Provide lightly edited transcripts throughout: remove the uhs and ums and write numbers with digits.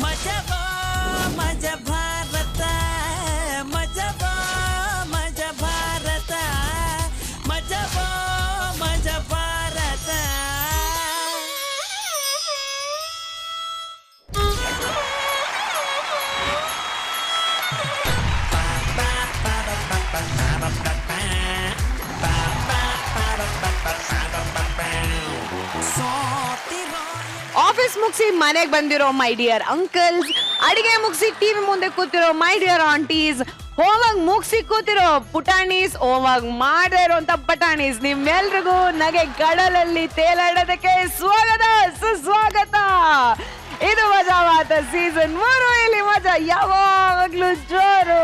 ಮಜಬಾ ಮಜ ಭಾರತ ಮಜಬಾ ಮಜ ಭಾರತ ಮಜಬಾ ಮಜ ಭಾರತ. ಆಫೀಸ್ ಮುಗಿಸಿ ಮನೆಗೆ ಬಂದಿರೋ ಮೈ ಡಿಯರ್ ಅಂಕಲ್ಸ್, ಅಡಿಗೆ ಮುಗಿಸಿ ಟಿವಿ ಮುಂದೆ ಕೂತಿರೋ ಮೈ ಡಿಯರ್ ಆಂಟೀಸ್, ಹೋಮ್ವರ್ಕ್ ಮುಗಿಸಿ ಕೂತಿರೋ ಪುಟಾಣೀಸ್, ಹೋಮ್ವರ್ಕ್ ಮಾಡದೇ ಇರೋಂತ ಪಟಾಣೀಸ್, ನಿಮ್ಮೆಲ್ರಿಗೂ ನಗೆ ಗಡಲಲ್ಲಿ ತೇಲಾಡೋದಕ್ಕೆ ಸ್ವಾಗತ ಸುಸ್ವಾಗತ. ಇದು ಮಜಾ ಮಾತ ಸೀಸನ್ 3. ಇಲ್ಲಿ ಮಜಾ ಯಾವಾಗ್ಲೂ ಜೋರು.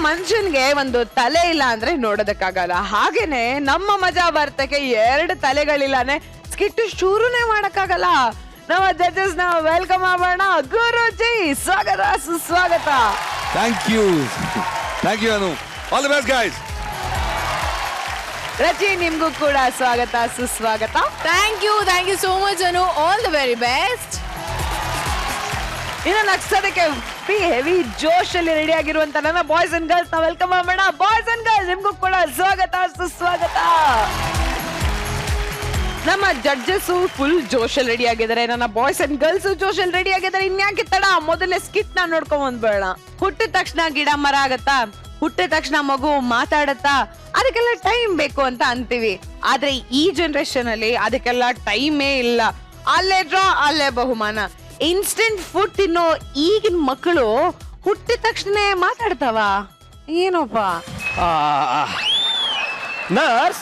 ಮನುಷ್ಯನ್ಗೆ ಒಂದು ತಲೆ ಇಲ್ಲ ಅಂದ್ರೆ ನೋಡೋದಕ್ಕಾಗಲ್ಲ. ಹಾಗೇನೆ ನಮ್ಮ ಮಜಾ ಭಾರತಕ್ಕೆ 2 ತಲೆಗಳಿಲ್ಲಾನೆ ಸ್ಕಿಟ್ ಶುರುನೇ ಮಾಡಕ್ಕಾಗಲ್ಲ. ನಮ್ಮ ಜಡ್ಜಸ್ ನ ವೆಲ್ಕಮ್ ಮಾಡೋಣ. ಗುರುಜಿ ಸ್ವಾಗತ ಸುಸ್ವಾಗತ. Thank you Anu. All the best guys. Rachi ನಿಮ್ಗೂ ಕೂಡ ಸ್ವಾಗತ ಸುಸ್ವಾಗತ. Thank you so much Anu. All the very best. ಇನ್ನು ನಗ್ಸೋದಕ್ಕೆ ಹೆವಿ ಜೋಶ್ ಅಲ್ಲಿ ರೆಡಿ ಆಗಿರುವಂತ ನನ್ನ ಬಾಯ್ಸ್ ಅಂಡ್ ಗರ್ಲ್ಸ್ ನ ವೆಲ್ಕಮ್ ಮಾಡೋಣ. ಬಾಯ್ಸ್ ಅಂಡ್ ಗರ್ಲ್ಸ್ ನಿಮ್ಗೂ ಕೂಡ ಸ್ವಾಗತ ಸುಸ್ವಾಗತ. ನಮ್ಮ ಜಡ್ಜಸ್ ಫುಲ್ ಜೋಶ್ ಅಲ್ಲಿ ರೆಡಿ ಆಗಿದ್ದಾರೆ, ನನ್ನ ಬಾಯ್ಸ್ ಅಂಡ್ ಗರ್ಲ್ಸ್ ಜೋಶ್ ಅಲ್ಲಿ ರೆಡಿ ಆಗಿದ್ದಾರೆ. ಇನ್ಯಾಕೆ ತಡ, ಮೊದಲೇ ಸ್ಕಿಟ್ ನ ನೋಡ್ಕೊಂಡ್ ಬಂದ್ಬೇಡ. ಹುಟ್ಟಿದ ತಕ್ಷಣ ಗಿಡ ಮರ ಆಗತ್ತಾ, ಹುಟ್ಟಿದ ತಕ್ಷಣ ಮಗು ಮಾತಾಡತ್ತಾ, ಅದಕ್ಕೆಲ್ಲ ಟೈಮ್ ಬೇಕು ಅಂತ ಅಂತೀವಿ. ಆದ್ರೆ ಈ ಜನರೇಷನ್ ಅಲ್ಲಿ ಅದಕ್ಕೆಲ್ಲ ಟೈಮೇ ಇಲ್ಲ. ಅಲ್ಲೇ ಡ್ರಾ ಅಲ್ಲೇ ಬಹುಮಾನ. ಇನ್ಸ್ಟೆಂಟ್ ಫುಡ್ ತಿನ್ನೋ ಈಗಿನ ಮಕ್ಕಳು ಹುಟ್ಟಿದ ತಕ್ಷಣ ಮಾತಾಡ್ತಾವ ಏನೋಪ್ಪ. ನರ್ಸ್,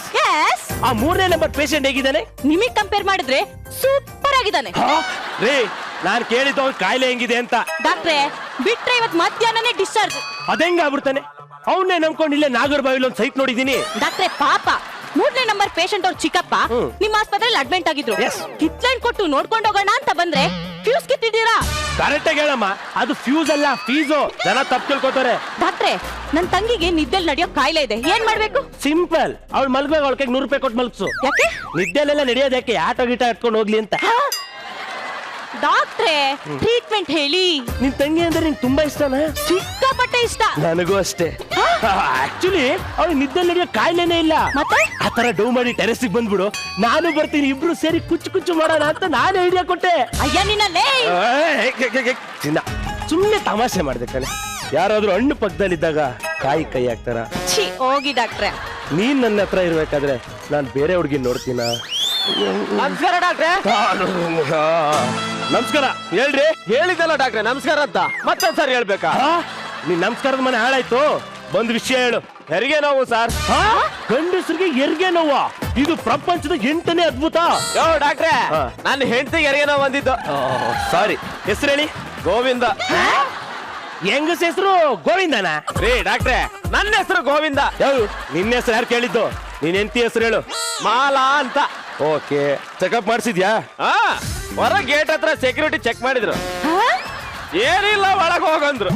ಆ 3ನೇ ನಂಬರ್ ಪೇಷಂಟ್ ಹೇಗಿದ್ದಾನೆ? ನಿಮಗ್ ಕಂಪೇರ್ ಮಾಡಿದ್ರೆ ಸೂಪರ್ ಆಗಿದ್ದಾನೆ. ರೇ, ನಾನ್ ಕೇಳಿದ್ದು ಅವ್ರ ಕಾಯಿಲೆ ಹೆಂಗಿದೆ ಅಂತ. ಡಾಕ್ಟ್ರೆ ಬಿಟ್ರೆ ಇವತ್ ಮಧ್ಯಾಹ್ನನೇ ಡಿಸ್ಚಾರ್ಜ್. ಅದೆಂಗ ಆಗ್ಬಿಡ್ತಾನೆ? ಅವನ್ನೇ ನಂಬ್ಕೊಂಡು ಇಲ್ಲೇ ನಾಗರಬಾವಿಲಿ ಒಂದು ಸೈಟ್ ನೋಡಿದೀನಿ. ಡಾಕ್ಟ್ರೆ ಪಾಪ 3ನೇ ನಂಬರ್ ಪೇಷಂಟ್ ಅವ್ರ ಚಿಕ್ಕಪ್ಪ ನಿಮ್ಮ ಆಸ್ಪತ್ರೆಯಲ್ಲಿ ಅಡ್ಮಿಟ್ ಆಗಿದ್ರು. ಕಿತ್ಲೈನ್ ಕೊಟ್ಟು ನೋಡ್ಕೊಂಡು ಹೋಗೋಣ ಅಂತ ಬಂದ್ರೆ ಫ್ಯೂಸ್ ಕಿತ್ತಿದ್ದೀರಾ. ಕರೆಕ್ಟ್ ಆಗಿ ಹೇಳಮ್ಮ, ಅದು ಫ್ಯೂಸ್ ಅಲ್ಲ ಫೀಸು. ಜನ ತಪ್ಪು ತಿಳ್ಕೊತಾರೆ. ಡಾಕ್ಟ್ರೆ ನನ್ ತಂಗಿಗೆ ನಿದ್ದೆಲ್ ನಡೆಯೋ ಕಾಯಿಲೆ ಇದೆ, ಏನ್ ಮಾಡ್ಬೇಕು? ಸಿಂಪಲ್, ಅವ್ಳು ಮಲ್ಗುವಾಗ ಅವಳ ಕೈಗೆ 100 ರೂಪಾಯಿ ಕೊಟ್ಟು ಮಲ್ಗ್ಸು. ಯಾಕೆ? ನಿದ್ದೆಲೆಲ್ಲ ನಡೆಯೋದು ಯಾಕೆ? ಆಟೋ ಗಿಟ ಎತ್ಕೊಂಡು ಹೋಗ್ಲಿ ಅಂತ. ಡಾಕ್ಟ್ರೆ ಟ್ರೀಟ್ಮೆಂಟ್ ಹೇಳಿ. ನಿನ್ ತಂಗಿ ಅಂದ್ರೆ ನಿಂಗೆ ತುಂಬಾ ಇಷ್ಟನಾ? ಸಿಕ್ಕಾಪಟ್ಟೆ ಇಷ್ಟ. ನನಗೂ ಅಷ್ಟೇ. ಆಕ್ಚುಲಿ ಅವ್ಳು ನಿದ್ದೆ ನಡೆಯೋ ಕಾಯಿಲೆನೇ ಇಲ್ಲ. ಮತ್ತೆ ಆತರ ಡೌ ಮಾಡಿ ಟೆರೆಸಿಗೆ ಬಂದ್ಬಿಡು, ನಾನು ಬರ್ತೀನಿ, ಇಬ್ರು ಸೇರಿ ಕುಚ್ಚು ಮಾಡೋಣ ಅಂತ ನಾನು ಐಡಿಯಾ ಕೊಟ್ಟೆ. ಅಯ್ಯ ನಿನ್ನಲ್ಲೇ ಚಿನ್ನ, ಸುಮ್ಮನೆ ತಮಾಷೆ ಮಾಡ್ದೆ ಕಣೆ. ಯಾರಾದ್ರೂ ಹಣ್ಣು ಪಕ್ಕದಲ್ಲಿದ್ದಾಗ ಕಾಯಿ ಕೈ ಹಾಕ್ತಾರ? ಛೀ ಹೋಗಿ ಡಾಕ್ಟ್ರೆ. ನೀನ್ ನನ್ನ ಹತ್ರ ಇರ್ಬೇಕಾದ್ರೆ ನಾನ್ ಬೇರೆ ಹುಡುಗಿ ನೋಡ್ತೀನ? ನಮಸ್ಕಾರ ಡಾಕ್ಟ್ರೆ. ನಮಸ್ಕಾರ. ಹೇಳ್ರಿ. ಹೇಳಿದ್ದಲ್ಲ ಡಾಕ್ಟ್ರೆ ನಮಸ್ಕಾರ ಅಂತ, ಮತ್ತೊಂದ್ಸರಿ ಹೇಳ್ಬೇಕಾ? ನೀನ್ ನಮಸ್ಕಾರದ ಮನೆ ಹಾಳಾಯ್ತು, ಬಂದ್ ವಿಷಯ ಹೇಳು. ಹೆರಿಗೆ ನೋವು ಸರ್. ಗಂಡಸರಿಗೆ ಹೆರಿಗೆ ನೋವ? ಇದು ಪ್ರಪಂಚದ 8ನೇ ಅದ್ಭುತ. ಯೋ ಡಾಕ್ಟ್ರೆ, ನನ್ನ ಹೆಂಡತಿಗೆ ಹೆರಿಗೆ ನೋವು ಬಂದಿದ್ದು. ಸಾರಿ, ಹೆಸರು ಹೇಳಿ. ಗೋವಿಂದ. ಹೆಂಗಸ ಹೆಸರು ಗೋವಿಂದನ? ರೀ ಡಾಕ್ಟ್ರೆ, ನನ್ನ ಹೆಸರು ಗೋವಿಂದ. ನಿನ್ನ ಹೆಸರು ಯಾರು ಕೇಳಿದ್ದು? ನೀನ್ ಹೆಂಡತಿ ಹೆಸರು ಹೇಳು. ಮಾಲಾ ಅಂತ. ಓಕೆ, ಚೆಕಪ್ ಮಾಡಿಸಿದ್ಯಾ? ಹೊರ ಗೇಟ್ ಹತ್ರ ಸೆಕ್ಯೂರಿಟಿ ಚೆಕ್ ಮಾಡಿದ್ರು, ಏನಿಲ್ಲ ಒಳಗ್ ಹೋಗಂದ್ರು.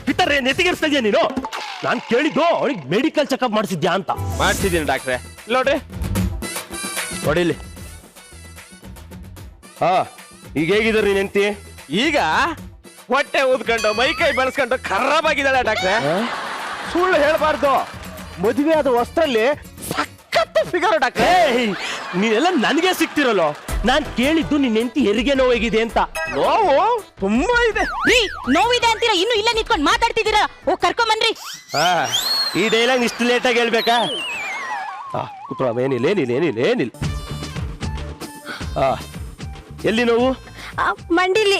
ಪಿತರೆ ನೆತ್ತಿಗೆರ್ಸ್ತಾ ಇದೀಯ ನೀನು? ನಾನ್ ಕೇಳಿದ್ದು ಅವಳಿಗೆ ಮೆಡಿಕಲ್ ಚೆಕಪ್ ಮಾಡಿಸಿದ್ಯಾ ಅಂತ. ಮಾಡ್ಸಿದೀನಿ ಡಾಕ್ಟ್ರೆ, ನೋಡ್ರಿ ಹೊಡಿಲಿ. ಈಗ ಹೇಗಿದ್ರು ನೀನ್ ಹೆಂಡತಿ? ಈಗ ಹೊಟ್ಟೆ ಊದ್ಕೊಂಡು ಮೈ ಕೈ ಬೆಳೆಸ್ಕೊಂಡು ಖರಾಬ್ ಆಗಿದ್ದಾಳೆ ಡಾಕ್ಟ್ರೆ. ಸುಳ್ಳು ಹೇಳ್ಬಾರ್ದು, ಮದುವೆ ಆದ ವಸ್ತ್ರಲ್ಲಿ ಸಖತ್ ಫಿಗರ್ ಡಾಕ್ಟ್ರೆ. ನೀನೆಲ್ಲ ನನಗೆ ಸಿಕ್ತಿರಲ್ಲ. ನಾನ್ ಕೇಳಿದ್ದು ನಿನ್ ಹೆಂಡತಿ ಹೆರಿಗೆ ನೋವಾಗಿದೆ ಅಂತ. ನೋವು ತುಂಬಾ ಇದೆ. ರೀ ನೋವಿದೆ ಅಂತೀರಾ, ಇನ್ನು ಇಲ್ಲ ನಿಂತ್ಕೊಂಡು ಮಾತಾಡ್ತಿದ್ದೀರಾ? ಓ ಕರ್ಕೊಂಬನ್ರಿ. ಈ ಡೈಲಾಗ್ ಇಷ್ಟು ಲೇಟ್ ಆಗಿ ಹೇಳ್ಬೇಕಾ? ಕುತ್ಕೊಳ. ಏನಿಲ್ಲ. ಎಲ್ಲಿ ನೋವು? ಮಂಡಿಲಿ.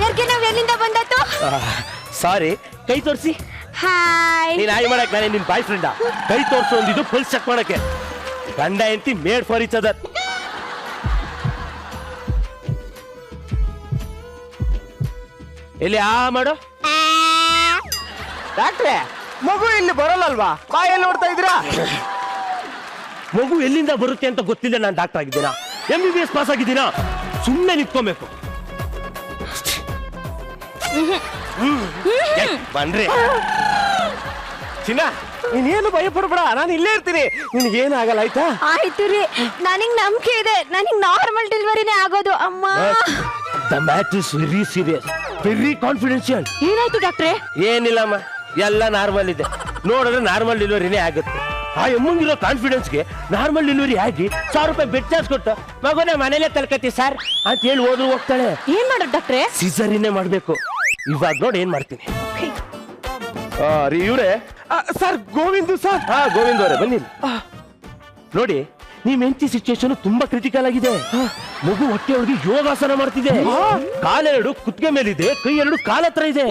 ಹೆರಿಗೆ ನೋವು ಎಲ್ಲಿಂದ ಬಂದತ್ತು? ಸಾರಿ, ಕೈ ತೋರಿಸಿ. ಹಾಯ್. ನೀನ್ ಆಯ್ ಮಾಡಕ್ ನಾನೇ ನಿನ್ ಬಾಯ್ ಫ್ರೆಂಡ? ಕೈ ತೋರ್ಸು ಒಂದಿದ್ದು ಪಲ್ಸ್ ಚೆಕ್ ಮಾಡಕ್ಕೆ. ಗಂಡ ಹೆಂಡತಿ ಮೇಡ್ ಫಾರ್ ಈಚ್ ಅದರ್. ಎಲ್ಲಿ ಮಾಡು ಡಾಕ್ಟ್ರೆ. ಮಗು ಇಲ್ಲಿ ಬರಲ್ಲಲ್ವಾ? ಬಾಯಲ್ಲಿ ನೋಡ್ತಾ ಇದ್ದೀರಾ? ಮಗು ಎಲ್ಲಿಂದ ಬರುತ್ತೆ ಅಂತ ಗೊತ್ತಿಲ್ಲ. ನಾನು ಡಾಕ್ಟರ್ ಆಗಿದ್ದೀನಾ? MBBS ಪಾಸ್ ಆಗಿದ್ದೀನಾ? ಸುಮ್ಮನೆ ನಿಂತ್ಕೊಬೇಕು. ಬನ್ರಿ ಚಿನ್ನ, ನೀನೇನು ಭಯ ಪಡ್ಬೇಡ, ನಾನು ಇಲ್ಲೇ ಇರ್ತೀನಿ, ನಿನಗೇನಾಗಲ್ಲ ಆಯ್ತಾ? ಆಯ್ತು ರೀ, ನನಗ್ ನಂಬಿಕೆ ಇದೆ, ನನಗ್ ನಾರ್ಮಲ್ ಡೆಲಿವರಿನೇ ಆಗೋದು. ಅಮ್ಮ the matter is very serious, very confidential. ಏನಾಯ್ತು ಡಾಕ್ಟ್ರೆ? ಏನಿಲ್ಲಮ್ಮ, ಎಲ್ಲ ನಾರ್ಮಲ್ ಇದೆ. ನೋಡಿದ್ರೆ ನಾರ್ಮಲ್ ಡೆಲಿವರಿನೇ ಆಗುತ್ತೆ. ಆ ಎಮ್ಮಂಗಿರೋ ಕಾನ್ಫಿಡೆನ್ಸ್ಗೆ ನಾರ್ಮಲ್ ಡೆಲಿವರಿ ಆಗಿ 1000 ರೂಪಾಯಿ ಬೆಡ್ ಚಾರ್ಜ್ ಕೊಟ್ಟು ಮಗುನ ಮನೇಲೆ ತಲ್ಕತಿ ಸರ್ ಅಂತ ಹೇಳಿ ಹೋದ್ರು ಹೋಗ್ತಾಳೆ. ಏನ್ ಮಾಡೋದು ಡಾಕ್ಟ್ರೆ? ಸಿಸರಿನೇ ಮಾಡ್ಬೇಕು. ಇವಾಗ ನೋಡಿ ಏನ್ ಮಾಡ್ತೀನಿ. ಇವ್ರೆ ಸರ್, ಗೋವಿಂದು ಸರ್. ಹಾ, ಗೋವಿಂದ್ ಅವರೇ ಬನ್ನಿ. ನೋಡಿ, ನಿಮ್ ಹೆಂಡತಿ ಸಿಚುಯೇಷನ್ ತುಂಬಾ ಕ್ರಿಟಿಕಲ್ ಆಗಿದೆ. ಮಗು ಹೊಟ್ಟೆಯೊಳಗೆ ಯೋಗಾಸನ ಮಾಡ್ತಿದೆ. ಕಾಲೆರಡು ಕುತ್ತಿಗೆ ಮೇಲಿದೆ, ಕೈ ಎರಡು ಕಾಲ ಹತ್ರ ಇದೆ.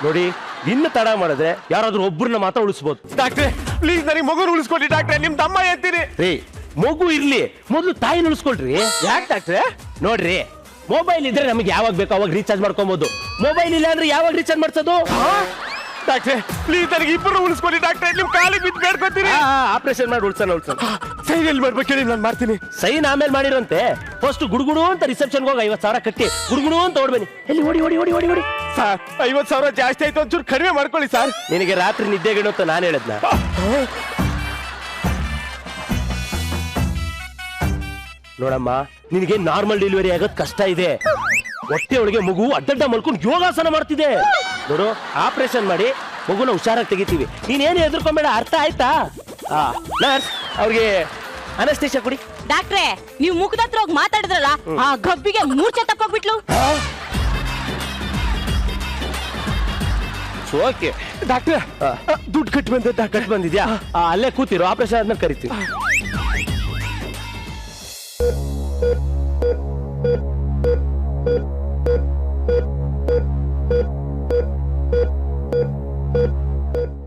ನೋಡಿ, ಇನ್ನು ತಡ ಮಾಡಿದ್ರೆ ಯಾರಾದ್ರೂ ಒಬ್ಬರನ್ನ ಮಾತ್ರ ಉಳಿಸ್ಬೋದು. ಡಾಕ್ಟ್ರೆ ಪ್ಲೀಸ್ ನನಗೆ ಮಗುನ ಉಳಿಸ್ಕೊಡಿ ಡಾಕ್ಟ್ರೆ, ನಿಮ್ ತಮ್ಮ ಹೇಳ್ತೀನಿ. ರೀ, ಮಗು ಇರ್ಲಿ, ಮೊದ್ಲು ತಾಯಿನ ಉಳಿಸ್ಕೊಳ್ರಿ. ಯಾಕೆ ಡಾಕ್ಟ್ರೆ? ನೋಡ್ರಿ, ಮೊಬೈಲ್ ಇದ್ರೆ ನಮಗೆ ಯಾವಾಗ ಬೇಕೋ ಅವಾಗ ರೀಚಾರ್ಜ್ ಮಾಡ್ಕೊಬಹುದು. ಮೊಬೈಲ್ ಇಲ್ಲ ಅಂದ್ರೆ ಯಾವಾಗ ರೀಚಾರ್ಜ್ ಮಾಡ್ಸೋದು? ಡಾಕ್ಟ್ರೆ ಪ್ಲೀಸ್ ನನಗೆ ಇಬ್ಬರು ಉಳಿಸ್ಕೊಡಿ ಡಾಕ್ಟ್ರೆ, ನಿಮ್ ಕಾಲಿಗೆ ಬಿದ್ದು ಬೇಡ್ಕೊತೀನಿ. ಆಪರೇಷನ್ ಮಾಡಿ ಉಳ್ಸೋಣ. ಸೈನ್ ಎಲ್ಲಿ ಮಾಡ್ಬೇಕು ಹೇಳಿ, ನಾನು ಮಾಡ್ತೀನಿ. ಸೈನ್ ಆಮೇಲೆ ಮಾಡಿರಂತೆ. ಫಸ್ಟ್ ಗುಡುಗುಡು ಅಂತ ರಿಸೆಪ್ಷನ್ಗೆ ಹೋಗಿ 50,000 ಕಟ್ಟಿ ಗುಡುಗುಡು ಅಂತ ಓಡ್ಬನ್ನಿ. ಎಲ್ಲಿ ಓಡಿ ಓಡಿ ಓಡಿ ಓಡಿ ಓಡಿ. ಸರ್ 50,000 ಜಾಸ್ತಿ ಆಯ್ತು, ಒಂಚೂರು ಕಡಿಮೆ ಮಾಡ್ಕೊಳ್ಳಿ ಸರ್. ನಿನಗೆ ರಾತ್ರಿ ನಿದ್ದೆಗೇನು ಅಂತ ನಾನು ಹೇಳದ್ನ? ನೋಡಮ್ಮ, ನಿನಗೆ ನಾರ್ಮಲ್ ಡೆಲಿವರಿ ಆಗೋದ್ ಕಷ್ಟ ಇದೆ. ಹೊಟ್ಟೆ ಒಳಗೆ ಮಗು ಅಡ್ಡಡ್ಡ ಮಲ್ಕೊಂಡು ಯೋಗಾಸನ ಮಾಡ್ತಿದೆ. ನೋಡು, ಆಪರೇಷನ್ ಮಾಡಿ ಮಗುನ ಹುಷಾರಾಗಿ ತೆಗಿತೀವಿ. ನೀನೇನು ಹೆದರ್ಕೊಂಬೇಡ, ಅರ್ಥ ಆಯ್ತಾ? ನರ್ಸ್, ಅವ್ರಿಗೆ ಅನಸ್ತೇಷ ಕೊಡಿ. ಡಾಕ್ಟ್ರೆ, ನೀವು ಮುಖದ ಹತ್ರ ಹೋಗಿ ಮಾತಾಡಿದ್ರಲ್ಲ, ಆ ಗಬ್ಬಿಗೆ ಮೂರ್ಛೆ ತಕ್ಕೋಗ್ಬಿಟ್ಲು. ಓಕೆ ಡಾಕ್ಟ್ರೆ, ದುಡ್ಡು ಕಟ್ಟಿ ಬಂದೆ. ಕಟ್ ಬಂದಿದ್ಯಾ? ಅಲ್ಲೇ ಕೂತಿರೋ, ಆಪರೇಷನ್ ಆದ್ಮೇಲೆ ಕರಿತೀವಿ.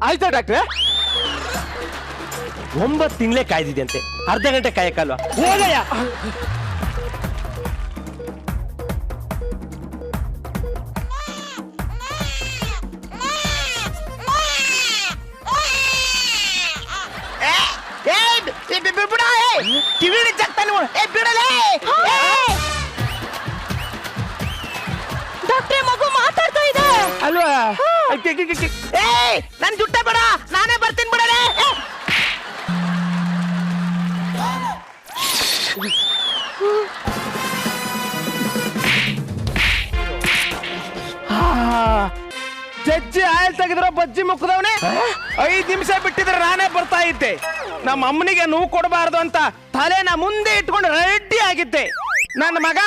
ಆಯ್ತಾ ಡಾಕ್ಟ್ರೆ? 9 ತಿಂಗಳೇ ಕಾಯ್ದಿದ್ಯಂತೆ, ಅರ್ಧ ಗಂಟೆ ಕಾಯಕ್ಕಲ್ವಾ? ಹೋಗಯ್ಯ. ಡಾಕ್ಟ್ರೆ, ಮಗು ಮಾತಾಡ್ತಾ ಇದೆ ಅಲ್ವಾ? ನನ್ ಜುಟ್ಟ ಬೇಡ, ನಾನೇ ಬರ್ತೀನಿ ಬಿಡಲೇ. ಜಜ್ಜಿ ಆಯಲ್ ತೆಗೆದ್ರ ಬಜ್ಜಿ ಮುಖದವನೇ. 5 ನಿಮಿಷ ಬಿಟ್ಟಿದ್ರೆ ನಾನೇ ಬರ್ತಾ ಇದ್ದೆ. ನಮ್ಮ ಅಮ್ಮನಿಗೆ ನೋವು ಕೊಡಬಾರ್ದು ಅಂತ ತಲೆನ ಮುಂದೆ ಇಟ್ಕೊಂಡು ರೆಡ್ಡಿ ಆಗಿದ್ದೆ. ನನ್ನ ಮಗ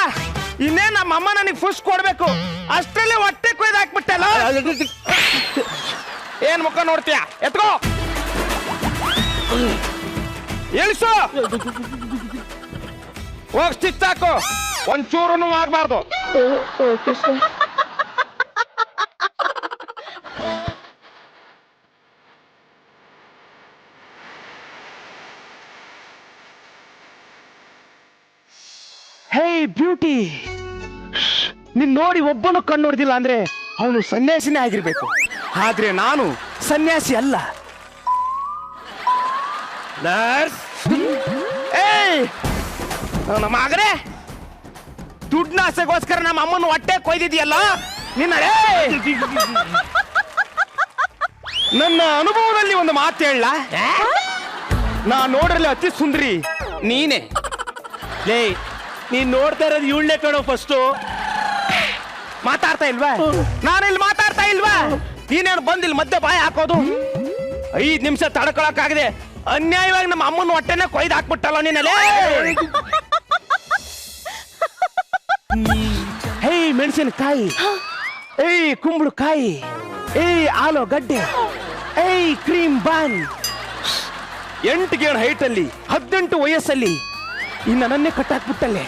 ಇನ್ನೇ ನಮ್ಮ ಅಮ್ಮ ನನಗೆ ಫುಷ್ ಕೊಡ್ಬೇಕು, ಅಷ್ಟರಲ್ಲಿ ಹೊಟ್ಟೆ ಕೊಯ್ದು ಹಾಕ್ಬಿಟ್ಟಲ್ಲ. ಏನ್ ಮುಖ ನೋಡ್ತೀಯ? ಎತ್ಕೋ, ಇಳಿಸು, ಹೋಗ್ ಸ್ಟಿಚ್ ಹಾಕು, ಒಂಚೂರು ಆಗ್ಬಾರ್ದು. ಹೇ ಬ್ಯೂಟಿ, ನಿನ್ ನೋಡಿ ಒಬ್ಬನು ಕಣ್ಣು ನೋಡ್ದಿಲ್ಲ ಅಂದ್ರೆ ಅವನು ಸನ್ಯಾಸಿನೇ ಆಗಿರ್ಬೇಕು. ಆದ್ರೆ ನಾನು ಸನ್ಯಾಸಿ ಅಲ್ಲ. ನರ್ಸ್, ಏಯ್ ನಮ್ಮ ಮಗನೇ, ದುಡ್ಡಿನ ಆಸೆಗೋಸ್ಕರ ನಮ್ಮ ಅಮ್ಮನ ಹೊಟ್ಟೆ ಕೊಯ್ದಿದ್ಯಲ್ಲ ನಿನ್ನ. ನನ್ನ ಅನುಭವದಲ್ಲಿ ಒಂದು ಮಾತು ಹೇಳ, ನಾ ನೋಡ್ರಲ್ಲಿ ಅತಿ ಸುಂದರಿ ನೀನೇ. ಲೇ, ನೀನ್ ನೋಡ್ತಾ ಇರೋದು ಇವಳನ್ನೇ ಕಣೋ. ಫಸ್ಟ್ ಮಾತಾಡ್ತಾ ಇಲ್ವಾ? ನಾನಿಲ್ಲಿ ಮಾತಾಡ್ತಾ ಇಲ್ವಾ? ನೀನೇನು ಬಂದಿಲ್ಲ ಮಧ್ಯೆ ಬಾಯಿ ಹಾಕೋದು? 5 ನಿಮಿಷ ತಡ್ಕೊಳಕ್ಕಾಗದೆ ಅನ್ಯಾಯವಾಗಿ ನಮ್ಮ ಅಮ್ಮನ ಹೊಟ್ಟೆನ ಕೊಯ್ದು ಹಾಕ್ಬಿಟ್ಟಲ್ಲ ನೀನಲ್ಲೇ. ಹೇ ಮೆಣಸಿನಕಾಯಿ, ಏಯ್ ಕುಂಬಳಕಾಯಿ, ಏಯ್ ಆಲೂಗಡ್ಡೆ, ಏಯ್ ಕ್ರೀಮ್ ಬಾನ್. 8 ಗೇಣ್ ಹೈಟ್ ಅಲ್ಲಿ 18 ವಯಸ್ಸಲ್ಲಿ ಇನ್ನು ನನ್ನೇ ಕಟ್ಟಾಕ್ಬಿಟ್ಟಲ್ಲೇ.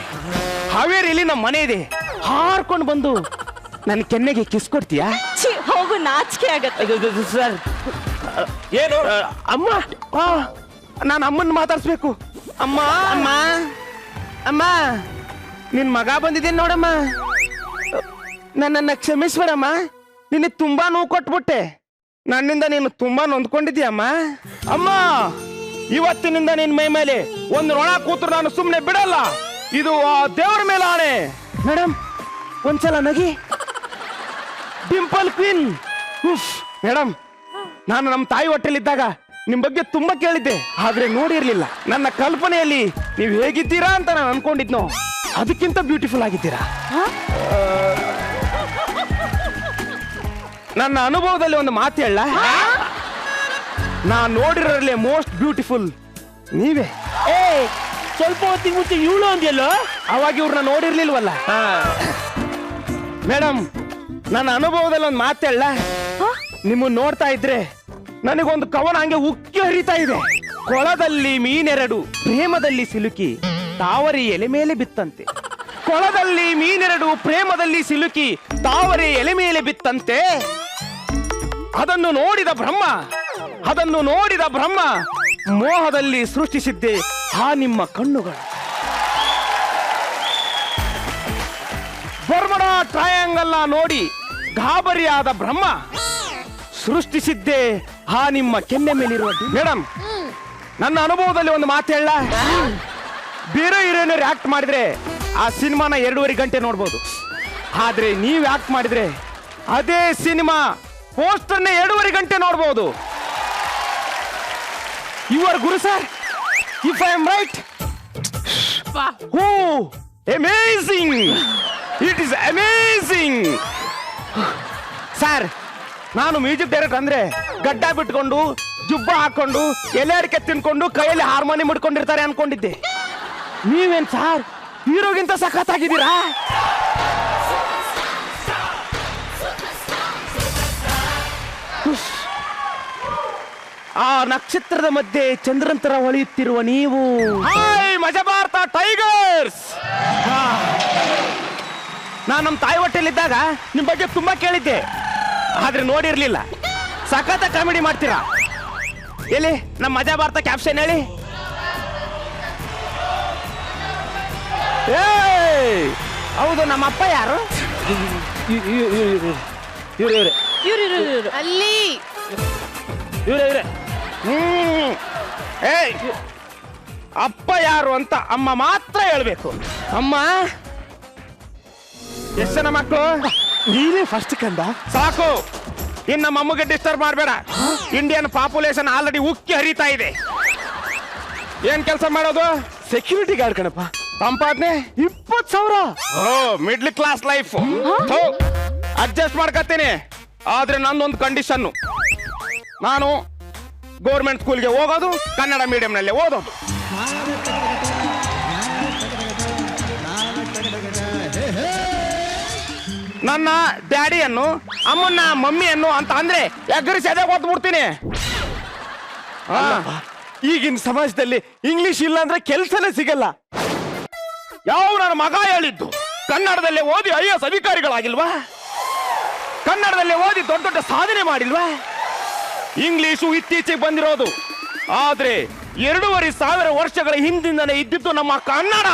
ಹಾವೇರಿಯಲ್ಲಿ ನಮ್ಮ ಮನೆ ಇದೆ, ಹಾರ್ಕೊಂಡು ಬಂದು ನನ್ನ ಕೆನ್ನೆಗೆ ಕಿಸ್ ಕೊಡ್ತೀಯಾ? ಹೋಗು, ನಾಚಿಕೆ ಆಗತ್ತೆ. ಸರ್, ಏನು ಅಮ್ಮ, ನಾನು ಅಮ್ಮನ ಮಾತಾಡ್ಸ್ಬೇಕು. ಅಮ್ಮ ಅಮ್ಮ ಅಮ್ಮ, ನಿನ್ ಮಗ ಬಂದಿದ್ದೇನೆ ನೋಡಮ್ಮ. ನನ್ನನ್ನ ಕ್ಷಮಿಸ್ಬೇಡಮ್ಮ, ನಿನಗೆ ತುಂಬಾ ನೋವು ಕೊಟ್ಬಿಟ್ಟೆ. ನನ್ನಿಂದ ನೀನು ತುಂಬಾ ನೊಂದ್ಕೊಂಡಿದ್ದೀಯಮ್ಮ. ಅಮ್ಮ, ಇವತ್ತಿನಿಂದ ನಿನ್ ಮೈ ಮೇಲೆ ಒಂದು ರೊಣ ಕೂತ್ರು ನಾನು ಸುಮ್ಮನೆ ಬಿಡಲ್ಲ. ಇದು ಆ ದೇವರ ಮೇಲೆ ಆಣೆ. ಮೇಡಮ್, ಒಂದ್ಸಲ ನಗಿ. ಡಿಂಪಲ್ ಕ್ವೀನ್. ಮೇಡಮ್, ನಾನು ನಮ್ಮ ತಾಯಿ ಹೊಟ್ಟೆಲಿದ್ದಾಗ ನಿಮ್ ಬಗ್ಗೆ ತುಂಬಾ ಕೇಳಿದ್ದೆ, ಆದ್ರೆ ನೋಡಿರ್ಲಿಲ್ಲ. ನನ್ನ ಕಲ್ಪನೆಯಲ್ಲಿ ನೀವು ಹೇಗಿದ್ದೀರಾ ಅಂತ ನಾನು ಅನ್ಕೊಂಡಿದ್ನೋ ಅದಕ್ಕಿಂತ ಬ್ಯೂಟಿಫುಲ್ ಆಗಿದ್ದೀರಾ. ನನ್ನ ಅನುಭವದಲ್ಲಿ ಒಂದು ಮಾತು ಹೇಳ, ನಾನ್ ನೋಡಿರೋದ್ರಲ್ಲಿ ಮೋಸ್ಟ್ ಬ್ಯೂಟಿಫುಲ್ ನೀವೇ. ಏ ಸ್ವಲ್ಪ ಹೊತ್ತಿಗೆ ಮುಂಚೆ ಇವಳು ಅಂದ್ಯಲ್ಲೋ, ಅವಾಗ ಇವ್ರನ್ನ ನೋಡಿರ್ಲಿಲ್ವಲ್ಲ. ಮೇಡಮ್, ನನ್ನ ಅನುಭವದಲ್ಲಿ ಒಂದು ಮಾತು ಹೇಳ, ನಿಮ್ಮನ್ನ ನೋಡ್ತಾ ಇದ್ರೆ ನನಗೊಂದು ಕವನ ಹಂಗೆ ಉಕ್ಕಿ ಹರಿತಾ ಇದೆ. ಕೊಳದಲ್ಲಿ ಮೀನೆರಡು ಪ್ರೇಮದಲ್ಲಿ ಸಿಲುಕಿ ತಾವರೆ ಎಲೆ ಮೇಲೆ ಬಿತ್ತಂತೆ. ಕೊಳದಲ್ಲಿ ಮೀನೆರಡು ಪ್ರೇಮದಲ್ಲಿ ಸಿಲುಕಿ ತಾವರೆ ಎಲೆ ಮೇಲೆ ಬಿತ್ತಂತೆ. ಅದನ್ನು ನೋಡಿದ ಬ್ರಹ್ಮ ಮೋಹದಲ್ಲಿ ಸೃಷ್ಟಿಸಿದ್ದೆ ಆ ನಿಮ್ಮ ಕಣ್ಣುಗಳು. ಬರ್ಮುಡಾ ಟ್ರಯಾಂಗಲ್ ನೋಡಿ ಗಾಬರಿಯಾದ ಬ್ರಹ್ಮ ಸೃಷ್ಟಿಸಿದ್ದೆ ಆ ನಿಮ್ಮ ಕೆನ್ನೆ ಮೇಲಿರುವ. ಮೇಡಮ್, ನನ್ನ ಅನುಭವದಲ್ಲಿ ಒಂದು ಮಾತು ಹೇಳ, ಬೇರೆ ಹೀರೋಯಿನರು ಆಕ್ಟ್ ಮಾಡಿದ್ರೆ ಆ ಸಿನಿಮಾನ 2.5 ಗಂಟೆ ನೋಡ್ಬೋದು. ಆದ್ರೆ ನೀವ್ ಆಕ್ಟ್ ಮಾಡಿದ್ರೆ ಅದೇ ಸಿನಿಮಾ ಪೋಸ್ಟರ್ನ 2.5 ಗಂಟೆ ನೋಡ್ಬೋದು. You are guru sir, if I am right. Oh amazing, it is amazing sir. ನಾನು ಮ್ಯೂಸಿಕ್ ಡೈರೆಕ್ಟರ್ ಅಂದ್ರೆ ಗಡ್ಡ ಬಿಟ್ಕೊಂಡು ಜುಬ್ಬ ಹಾಕೊಂಡು ಎಲೆ ಅಡಿಕೆ ತಿನ್ಕೊಂಡು ಕೈಯಲ್ಲಿ ಹಾರ್ಮೋನಿಯಂ ಹಿಡ್ಕೊಂಡಿರ್ತಾರೆ ಅನ್ಕೊಂಡಿದ್ದೆ. ನೀವೇನ್ ಸಾರ್ ಹೀರೋಗಿಂತ ಸಖತ್ತಾಗಿದ್ದೀರಾ. ಆ ನಕ್ಷತ್ರದ ಮಧ್ಯೆ ಚಂದ್ರಂತರ ಹೊಳೆಯುತ್ತಿರುವ ನೀವು. ಹಾಯ್ ಮಜಾ ಭಾರತ ಟೈಗರ್ಸ್. ನಾನು ನಮ್ಮ ತಾಯಿ ಹೊಟ್ಟೆಲಿದ್ದಾಗ ನಿಮ್ ಬಗ್ಗೆ ತುಂಬಾ ಕೇಳಿದ್ದೆ, ಆದ್ರೆ ನೋಡಿರ್ಲಿಲ್ಲ. ಸಖತ್ತ ಕಾಮಿಡಿ ಮಾಡ್ತೀರಾ. ಎಲ್ಲಿ ನಮ್ಮ ಮಜಾ ಭಾರತ ಕ್ಯಾಪ್ಷನ್ ಹೇಳಿ. ಹೌದು, ನಮ್ಮ ಅಪ್ಪ ಯಾರು? ಅಲ್ಲಿ ಅಪ್ಪ ಯಾರು ಅಂತ ಅಮ್ಮ ಮಾತ್ರ ಹೇಳ್ಬೇಕು. ಅಮ್ಮ, ಎಷ್ಟು ಜನ ಮಕ್ಕಳು? ನೀನೇ ಫಸ್ಟ್ ಕಂದ. ಸಾಕು, ಇನ್ನು ನಮ್ಮ ಅಮ್ಮಗೆ ಡಿಸ್ಟರ್ಬ್ ಮಾಡಬೇಡ. ಇಂಡಿಯನ್ ಪಾಪ್ಯುಲೇಷನ್ ಆಲ್ರೆಡಿ ಉಕ್ಕಿ ಹರಿತಾ ಇದೆ. ಏನ್ ಕೆಲಸ ಮಾಡೋದು? ಸೆಕ್ಯೂರಿಟಿ ಗಾರ್ಡ್ ಕಣಪ್ಪ. ಸಂಪಾದನೆ 20,000. ಓ, ಮಿಡ್ಲ್ ಕ್ಲಾಸ್ ಲೈಫ್. ಅಡ್ಜಸ್ಟ್ ಮಾಡ್ಕತ್ತೀನಿ. ಆದ್ರೆ ನಂದೊಂದು ಕಂಡೀಷನ್, ನಾನು ಗೌರ್ಮೆಂಟ್ ಸ್ಕೂಲ್ಗೆ ಹೋಗೋದು, ಕನ್ನಡ ಮೀಡಿಯಂನಲ್ಲೇ ಓದೋದು. ನನ್ನ ಡ್ಯಾಡಿಯನ್ನು ಅಮ್ಮನ್ನ ಮಮ್ಮಿಯನ್ನು ಅಂತ ಅಂದ್ರೆ ಎಗ್ರಿಸಿ ಅದೇ ಓದ್ಬಿಡ್ತೀನಿ. ಈಗಿನ ಸಮಾಜದಲ್ಲಿ ಇಂಗ್ಲಿಷ್ ಇಲ್ಲ ಅಂದ್ರೆ ಕೆಲಸನೇ ಸಿಗಲ್ಲ. ಯಾವ ನನ್ನ ಮಗ ಹೇಳಿದ್ದು ಕನ್ನಡದಲ್ಲೇ ಓದಿ IAS ಅಧಿಕಾರಿಗಳಾಗಿಲ್ವಾ? ಕನ್ನಡದಲ್ಲೇ ಓದಿ ದೊಡ್ಡ ದೊಡ್ಡ ಸಾಧನೆ ಮಾಡಿಲ್ವಾ? ಇಂಗ್ಲಿಷು ಇತ್ತೀಚೆಗೆ ಬಂದಿರೋದು, ಆದ್ರೆ 2,500 ವರ್ಷಗಳ ಹಿಂದಿಂದನೇ ಇದ್ದಿದ್ದು ನಮ್ಮ ಕನ್ನಡ.